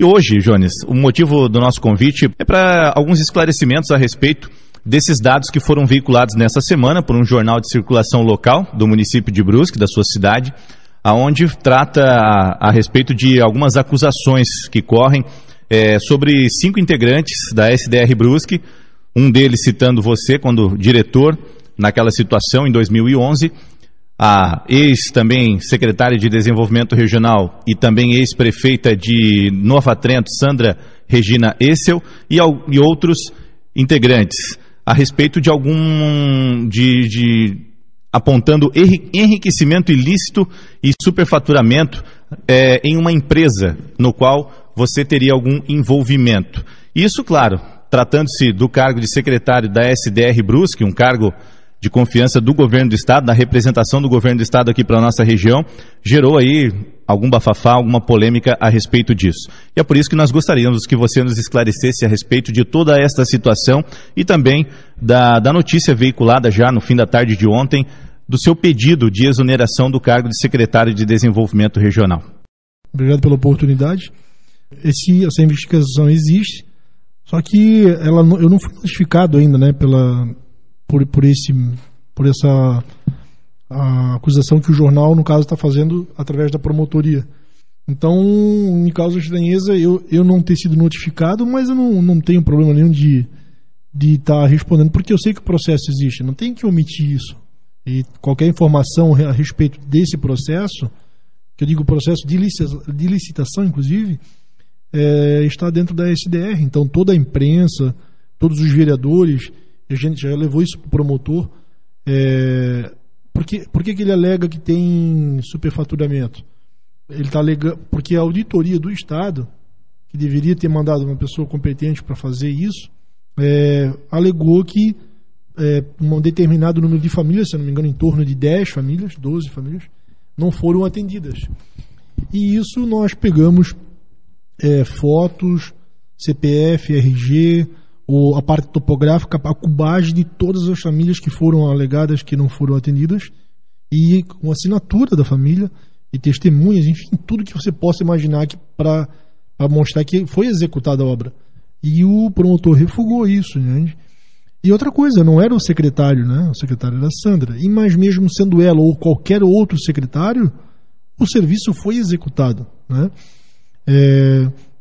E hoje, Jones, o motivo do nosso convite é para alguns esclarecimentos a respeito desses dados que foram veiculados nessa semana por um jornal de circulação local do município de Brusque, da sua cidade, aonde trata a respeito de algumas acusações que correm sobre 5 integrantes da SDR Brusque, um deles citando você quando diretor naquela situação em 2011, a também secretária de Desenvolvimento Regional e também ex-prefeita de Nova Trento, Sandra Regina Essel, e outros integrantes, a respeito de apontando enriquecimento ilícito e superfaturamento em uma empresa no qual você teria algum envolvimento. Isso, claro, tratando-se do cargo de secretário da SDR Brusque, um cargo de confiança do governo do estado, da representação do governo do estado aqui para a nossa região, gerou aí algum bafafá, alguma polêmica a respeito disso. E é por isso que nós gostaríamos que você nos esclarecesse a respeito de toda esta situação e também da notícia veiculada já no fim da tarde de ontem do seu pedido de exoneração do cargo de secretário de Desenvolvimento Regional. Obrigado pela oportunidade. Essa investigação existe, só que eu não fui notificado ainda, né, por essa acusação que o jornal, no caso, está fazendo através da promotoria. Então, me causa estranheza eu não ter sido notificado, mas eu não tenho problema nenhum de estar respondendo, porque eu sei que o processo existe, não tem que omitir isso. E qualquer informação a respeito desse processo, que eu digo processo de licitação, inclusive, está dentro da SDR. Então, toda a imprensa, todos os vereadores, a gente já levou isso para o promotor. Por que ele alega que tem superfaturamento? Ele está alegando porque a auditoria do Estado, que deveria ter mandado uma pessoa competente para fazer isso, alegou que um determinado número de famílias, se não me engano, em torno de 10 famílias, 12 famílias, não foram atendidas. E isso nós pegamos fotos, CPF, RG, a parte topográfica, a cubagem de todas as famílias que foram alegadas que não foram atendidas, e com assinatura da família e testemunhas, enfim, tudo que você possa imaginar para mostrar que foi executada a obra. E o promotor refugou isso, né? E outra coisa, não era o secretário, né? O secretário era a Sandra. E mas mesmo sendo ela ou qualquer outro secretário, o serviço foi executado, né?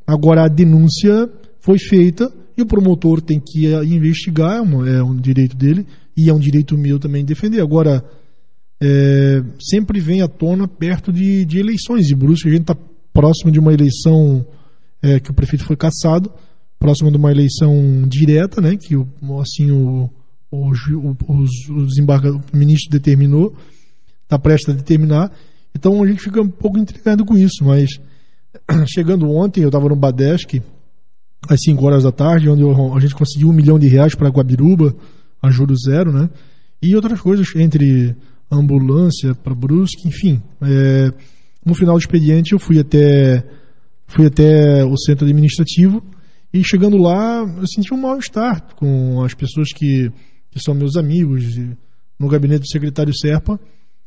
Agora a denúncia foi feita e o promotor tem que investigar, é um direito dele e é um direito meu também defender. Agora, sempre vem à tona perto de eleições. E Brusque, a gente está próximo de uma eleição que o prefeito foi cassado, próximo de uma eleição direta, né, que assim o ministro determinou, está prestes a determinar. Então a gente fica um pouco intrigado com isso, mas chegando ontem, eu estava no Badesc, às 5 horas da tarde, onde a gente conseguiu R$1 milhão para Guabiruba, a juros zero, né? E outras coisas, entre ambulância para Brusque, enfim. No final do expediente, eu fui até o centro administrativo e chegando lá, eu senti um mal-estar com as pessoas que são meus amigos. No gabinete do secretário Serpa,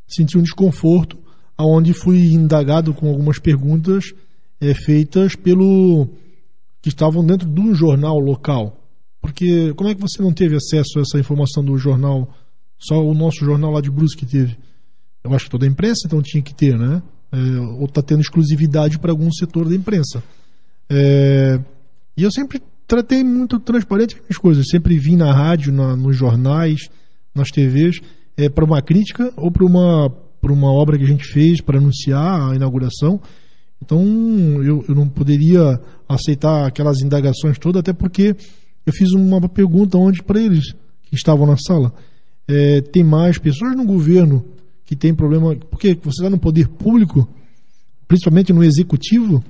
senti um desconforto, aonde fui indagado com algumas perguntas feitas que estavam dentro do jornal local. Porque como é que você não teve acesso a essa informação do jornal? Só o nosso jornal lá de Brusque teve. Eu acho que toda a imprensa então tinha que ter, né? Ou está tendo exclusividade para algum setor da imprensa. E eu sempre tratei muito transparente as coisas. Sempre vim na rádio, nos jornais, nas TVs, para uma crítica ou para uma obra que a gente fez para anunciar a inauguração. Então eu não poderia aceitar aquelas indagações todas, até porque eu fiz uma pergunta ontem para eles que estavam na sala. Tem mais pessoas no governo que tem problema, porque você está no poder público, principalmente no executivo,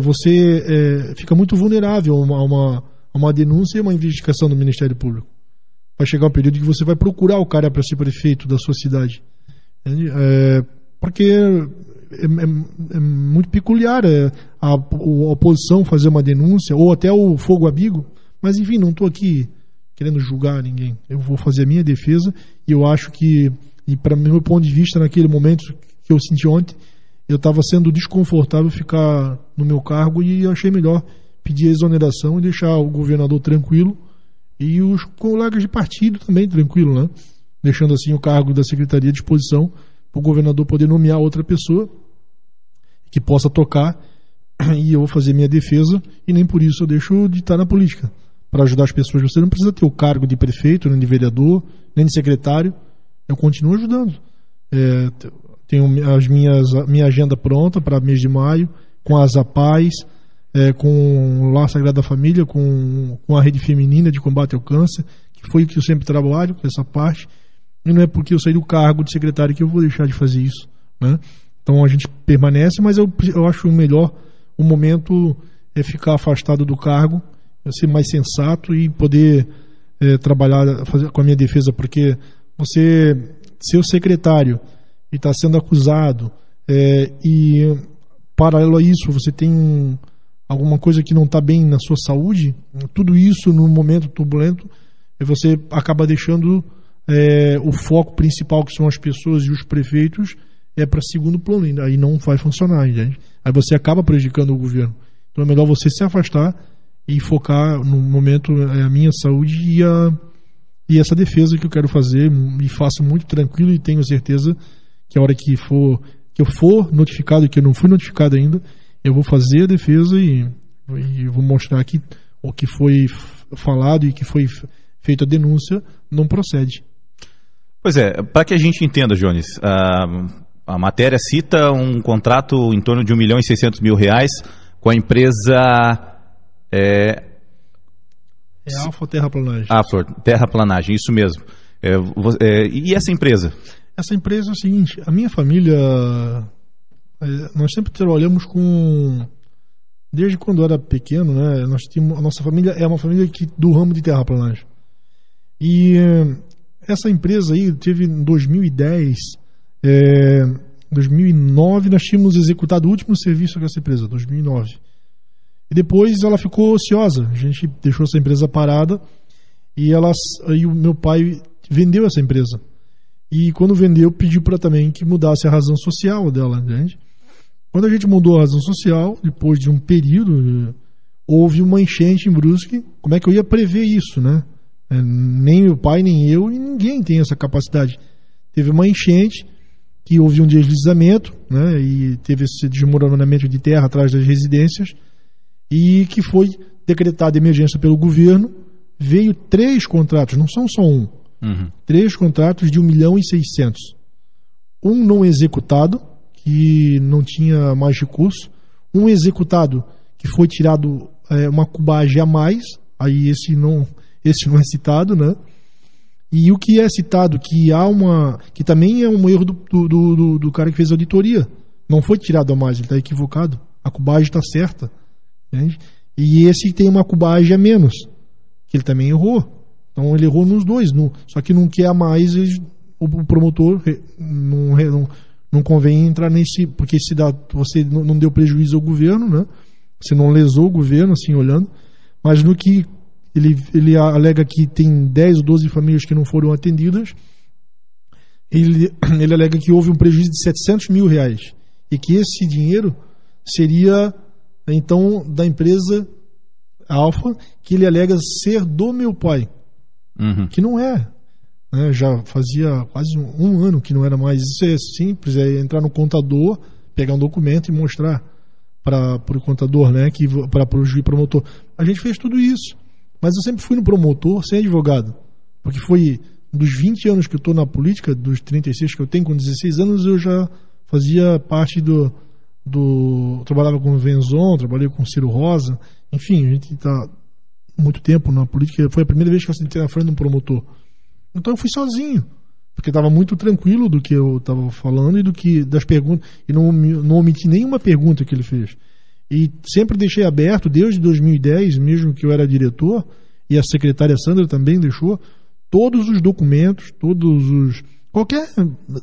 você fica muito vulnerável a uma denúncia e uma investigação do Ministério Público. Vai chegar um período que você vai procurar o cara para ser prefeito da sua cidade. Porque é muito peculiar a oposição fazer uma denúncia, ou até o fogo amigo, mas enfim, não estou aqui querendo julgar ninguém. Eu vou fazer a minha defesa e eu acho que, e para meu ponto de vista, naquele momento que eu senti ontem, eu estava sendo desconfortável ficar no meu cargo e achei melhor pedir a exoneração e deixar o governador tranquilo e os colegas de partido também tranquilo, né? Deixando assim o cargo da secretaria à disposição para o governador poder nomear outra pessoa que possa tocar, e eu vou fazer minha defesa, e nem por isso eu deixo de estar na política, para ajudar as pessoas. Você não precisa ter o cargo de prefeito, nem de vereador, nem de secretário, eu continuo ajudando. Tenho minha agenda pronta para mês de maio, com as APAES, com o Lar Sagrada Família, com a Rede Feminina de Combate ao Câncer, que foi o que eu sempre trabalho, com essa parte, e não é porque eu saí do cargo de secretário que eu vou deixar de fazer isso, né? Então a gente permanece, mas eu acho melhor o momento é ficar afastado do cargo, ser mais sensato e poder trabalhar, fazer com a minha defesa, porque você ser o secretário e está sendo acusado, e paralelo a isso você tem alguma coisa que não está bem na sua saúde, tudo isso num momento turbulento, você acaba deixando o foco principal, que são as pessoas e os prefeitos, para segundo plano, aí não vai funcionar, entende? Aí você acaba prejudicando o governo. Então é melhor você se afastar e focar no momento a minha saúde e essa defesa que eu quero fazer, e faço muito tranquilo, e tenho certeza que a hora que eu for notificado, e que eu não fui notificado ainda, eu vou fazer a defesa e vou mostrar que o que foi falado e que foi feita a denúncia não procede. Pois é, para que a gente entenda, Jones, a matéria cita um contrato em torno de R$1.600.000 com a empresa... Alfa Terraplanagem. Alfa Terraplanagem, isso mesmo. E essa empresa? Essa empresa é o seguinte, a minha família, nós sempre trabalhamos com... Desde quando eu era pequeno, né? A nossa família é uma família do ramo de terraplanagem. E essa empresa aí teve em 2010... 2009 nós tínhamos executado o último serviço com essa empresa, 2009. E depois ela ficou ociosa, a gente deixou essa empresa parada e o meu pai vendeu essa empresa. E quando vendeu, pediu para também que mudasse a razão social dela, entende? Quando a gente mudou a razão social, depois de um período, houve uma enchente em Brusque. Como é que eu ia prever isso, né? Nem meu pai, nem eu, e ninguém tem essa capacidade. Teve uma enchente, que houve um deslizamento, né, e teve esse desmoronamento de terra atrás das residências, e que foi decretada emergência pelo governo. Veio 3 contratos, não são só um, 3 contratos de 1.600.000. Um não executado, que não tinha mais recurso, um executado que foi tirado uma cubagem a mais, aí esse não é citado, né? E o que é citado, que também é um erro do cara que fez a auditoria. Não foi tirado a mais, ele está equivocado. A cubagem está certa. Entende? E esse tem uma cubagem a menos, que ele também errou. Então ele errou nos dois. Só que não quer a mais, o promotor não convém entrar nesse... Porque você não deu prejuízo ao governo, né? Você não lesou o governo, assim, olhando. Mas no que... Ele alega que tem 10 ou 12 famílias que não foram atendidas. Ele alega que houve um prejuízo de R$700.000 e que esse dinheiro seria, então, da empresa Alfa, que ele alega ser do meu pai. Que não é. Né? Já fazia quase um ano que não era mais. Isso é simples, é entrar no contador, pegar um documento e mostrar para o contador, né, para o juiz promotor. A gente fez tudo isso. Mas eu sempre fui no promotor sem advogado, porque foi dos 20 anos que eu estou na política, dos 36 que eu tenho, com 16 anos eu já fazia parte trabalhava com o Venzon, trabalhei com o Ciro Rosa, enfim, a gente está muito tempo na política, foi a primeira vez que eu sentei na frente de um promotor. Então eu fui sozinho, porque estava muito tranquilo do que eu estava falando e das perguntas, e não omiti nenhuma pergunta que ele fez. E sempre deixei aberto, desde 2010, mesmo que eu era diretor, e a secretária Sandra também deixou, todos os documentos, qualquer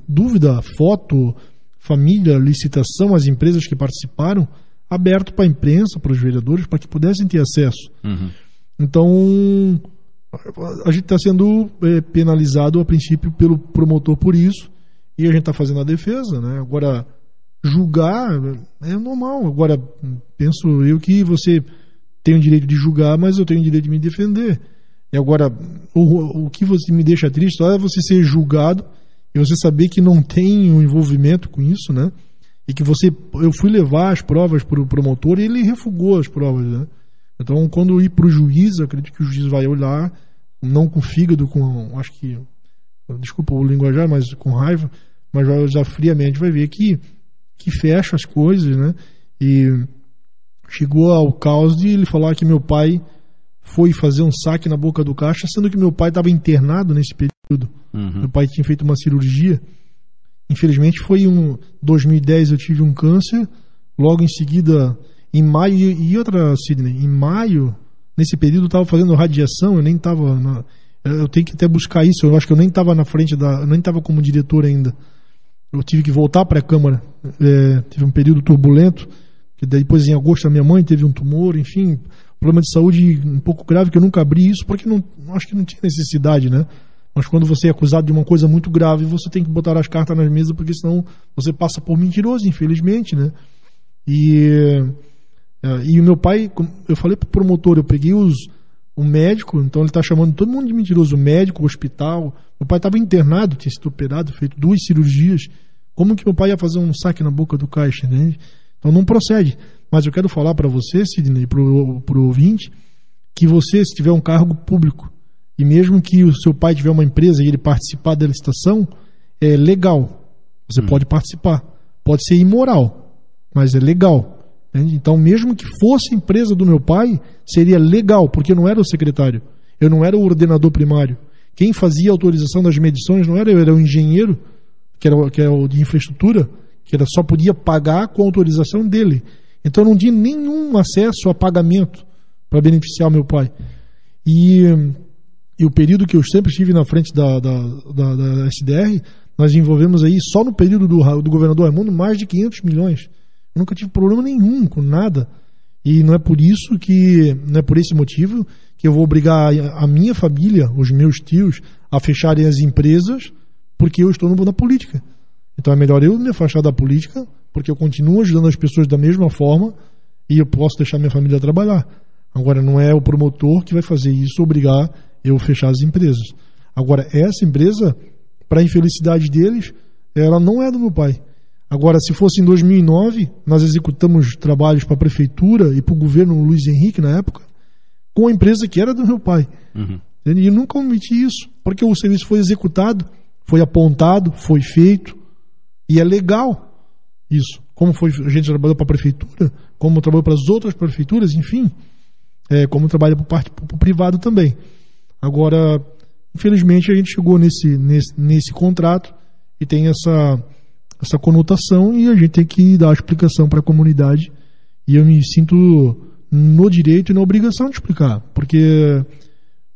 dúvida, foto, família, licitação, as empresas que participaram, aberto para a imprensa, para os vereadores, para que pudessem ter acesso. Então, a gente está sendo penalizado, a princípio, pelo promotor por isso, e a gente está fazendo a defesa, né? Agora, julgar é normal. Agora, penso eu que você tem o direito de julgar, mas eu tenho o direito de me defender. E agora, o que você me deixa triste é você ser julgado e você saber que não tem um envolvimento com isso, né? E que eu fui levar as provas para o promotor e ele refugou as provas, né? Então, quando eu ir para o juiz, eu acredito que o juiz vai olhar, não com fígado, acho que, desculpa o linguajar, mas com raiva, mas vai olhar friamente, vai ver que fecha as coisas, né? E chegou ao caos de ele falar que meu pai foi fazer um saque na boca do caixa, sendo que meu pai estava internado nesse período. Meu pai tinha feito uma cirurgia. Infelizmente foi 2010 eu tive um câncer, logo em seguida, em maio, e outra, Sidney, em maio, nesse período eu estava fazendo radiação, eu nem estava, eu tenho que até buscar isso, eu acho que eu nem estava na frente eu nem estava como diretor ainda. Eu tive que voltar para a Câmara, tive um período turbulento, que depois em agosto a minha mãe teve um tumor, enfim, problema de saúde um pouco grave, que eu nunca abri isso, porque acho que não tinha necessidade, né? Mas quando você é acusado de uma coisa muito grave, você tem que botar as cartas nas mesas, porque senão você passa por mentiroso, infelizmente, né? E o meu pai, eu falei pro promotor, eu peguei o médico, então ele tá chamando todo mundo de mentiroso, o médico, o hospital. Meu pai estava internado, tinha sido operado, feito 2 cirurgias. Como que meu pai ia fazer um saque na boca do caixa, né? Então não procede. Mas eu quero falar para você, Sidney, pro ouvinte, que você, se tiver um cargo público, e mesmo que o seu pai tiver uma empresa e ele participar da licitação, é legal. Você pode participar. Pode ser imoral, mas é legal. Entende? Então, mesmo que fosse a empresa do meu pai, seria legal, porque eu não era o secretário. Eu não era o ordenador primário. Quem fazia a autorização das medições não era eu, era o engenheiro, que era o de infraestrutura, que só podia pagar com a autorização dele. Então, eu não tinha nenhum acesso a pagamento para beneficiar o meu pai. E o período que eu sempre estive na frente da SDR, nós envolvemos aí, só no período do governador Raimundo, mais de 500 milhões. Eu nunca tive problema nenhum com nada. E não é por esse motivo que eu vou obrigar a minha família, os meus tios, a fecharem as empresas porque eu estou na política. Então é melhor eu me afastar da política, porque eu continuo ajudando as pessoas da mesma forma e eu posso deixar minha família trabalhar. Agora, não é o promotor que vai fazer isso, obrigar eu a fechar as empresas. Agora, essa empresa, para a infelicidade deles, ela não é do meu pai. Agora, se fosse em 2009, nós executamos trabalhos para a prefeitura e para o governo Luiz Henrique, na época, com a empresa que era do meu pai. E eu nunca omiti isso, porque o serviço foi executado, foi apontado, foi feito, e é legal isso. Como a gente trabalhou para a prefeitura, como trabalhou para as outras prefeituras, enfim, como trabalha para o privado também. Agora, infelizmente, a gente chegou nesse contrato e tem essa conotação e a gente tem que dar a explicação para a comunidade, e eu me sinto no direito e na obrigação de explicar,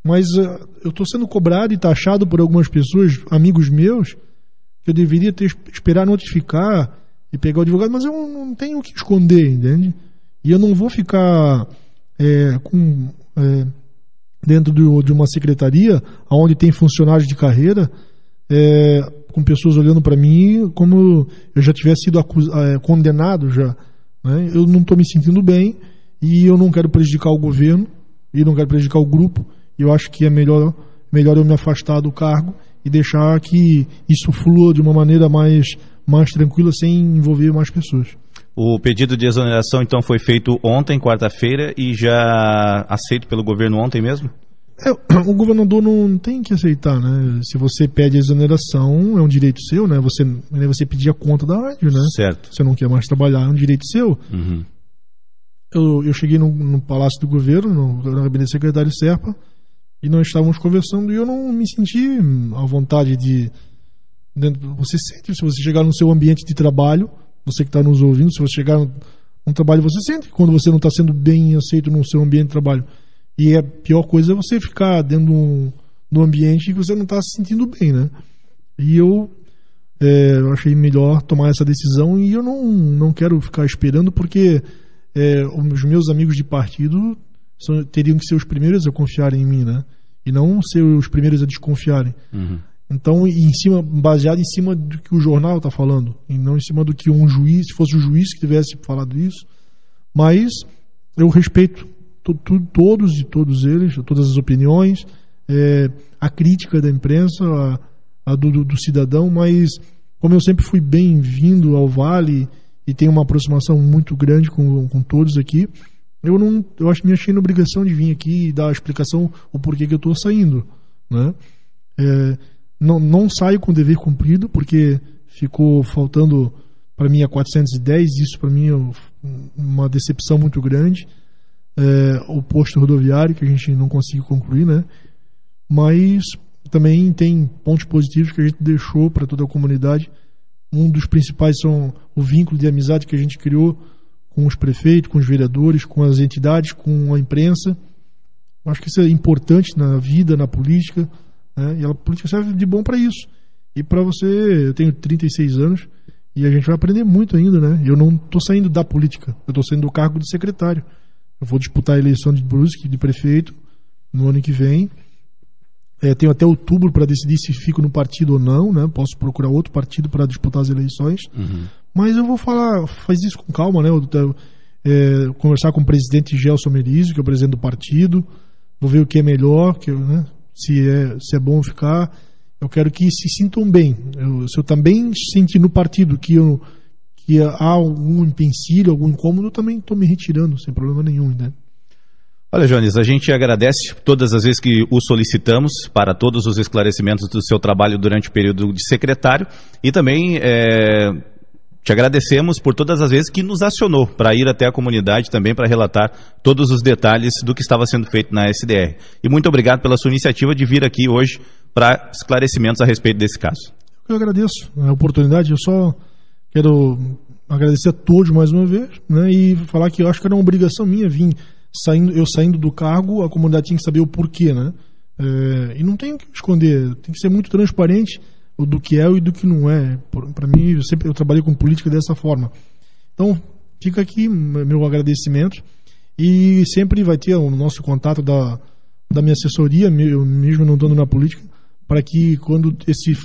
mas eu estou sendo cobrado e taxado por algumas pessoas, amigos meus, que eu deveria esperar notificar e pegar o advogado, mas eu não tenho o que esconder, entende? E eu não vou ficar dentro de uma secretaria onde tem funcionários de carreira, com pessoas olhando para mim como eu já tivesse sido condenado já, né? Eu não estou me sentindo bem e eu não quero prejudicar o governo e não quero prejudicar o grupo. Eu acho que é melhor eu me afastar do cargo e deixar que isso flua de uma maneira mais tranquila, sem envolver mais pessoas. O pedido de exoneração, então, foi feito ontem, quarta-feira, e já aceito pelo governo ontem mesmo? O governador não tem que aceitar, né? Se você pede exoneração, é um direito seu, né? Você pedir a conta da rádio, né? Certo. Você não quer mais trabalhar, é um direito seu. Eu cheguei no Palácio do Governo, no gabinete secretário Serpa, e nós estávamos conversando e eu não me senti à vontade você sente, se você chegar no seu ambiente de trabalho, você que está nos ouvindo, se você chegar num trabalho, você sente quando você não está sendo bem aceito no seu ambiente de trabalho. E a pior coisa é você ficar dentro de um ambiente que você não está se sentindo bem, né? E eu achei melhor tomar essa decisão e eu não quero ficar esperando, porque os meus amigos de partido teriam que ser os primeiros a confiarem em mim, né? E não ser os primeiros a desconfiarem. Então, baseado em cima do que o jornal está falando, e não em cima do que um juiz, se fosse o juiz que tivesse falado isso. Mas eu respeito todos eles, todas as opiniões, a crítica da imprensa, a do cidadão, mas como eu sempre fui bem-vindo ao Vale e tenho uma aproximação muito grande com todos aqui, eu acho que me achei na obrigação de vir aqui e dar a explicação o porquê que eu estou saindo, né? Não saio com dever cumprido, porque ficou faltando para mim a 410, isso para mim é uma decepção muito grande, o posto rodoviário que a gente não conseguiu concluir, né? Mas também tem pontos positivos que a gente deixou para toda a comunidade. Um dos principais são o vínculo de amizade que a gente criou com os prefeitos, com os vereadores, com as entidades, com a imprensa. Acho que isso é importante na vida, na política, né? E a política serve de bom para isso. E para você, eu tenho 36 anos e a gente vai aprender muito ainda, né? Eu não estou saindo da política, eu estou saindo do cargo de secretário. Eu vou disputar a eleição de Brusque, de prefeito, no ano que vem. Tenho até outubro para decidir se fico no partido ou não, né? Posso procurar outro partido para disputar as eleições. Uhum. Mas eu vou falar, faz isso com calma, né? Conversar com o presidente Gelson Merizio, que é o presidente do partido, vou ver o que é melhor, né? Se é bom ficar. Eu quero que se sintam bem. Se eu também sentir no partido que há algum empecilho, algum incômodo, eu também estou me retirando, sem problema nenhum, né? Olha, Jones, a gente agradece todas as vezes que o solicitamos para todos os esclarecimentos do seu trabalho durante o período de secretário e também te agradecemos por todas as vezes que nos acionou para ir até a comunidade também para relatar todos os detalhes do que estava sendo feito na SDR. E muito obrigado pela sua iniciativa de vir aqui hoje para esclarecimentos a respeito desse caso. Eu agradeço a oportunidade, eu só quero agradecer a todos mais uma vez, né, e falar que eu acho que era uma obrigação minha vir. Eu saindo do cargo, a comunidade tinha que saber o porquê, né? E não tem o que esconder, tem que ser muito transparente do que é e do que não é. Para mim, eu trabalhei com política dessa forma. Então, fica aqui meu agradecimento e sempre vai ter o nosso contato da minha assessoria, eu mesmo não estando na política, para que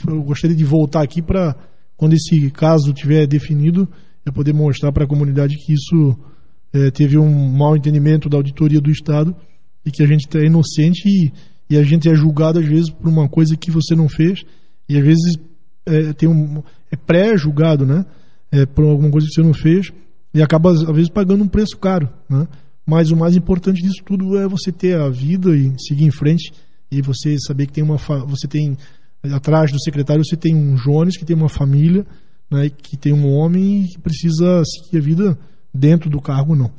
eu gostaria de voltar aqui para quando esse caso tiver definido, eu poder mostrar para a comunidade que isso teve um mau entendimento da auditoria do Estado e que a gente é inocente e a gente é julgado às vezes por uma coisa que você não fez e às vezes é pré-julgado, né? Por alguma coisa que você não fez e acaba às vezes pagando um preço caro, né? Mas o mais importante disso tudo é você ter a vida e seguir em frente e você saber que você tem atrás do secretário você tem um Jones que tem uma família, né? Que tem um homem que precisa seguir a vida dentro do cargo, não.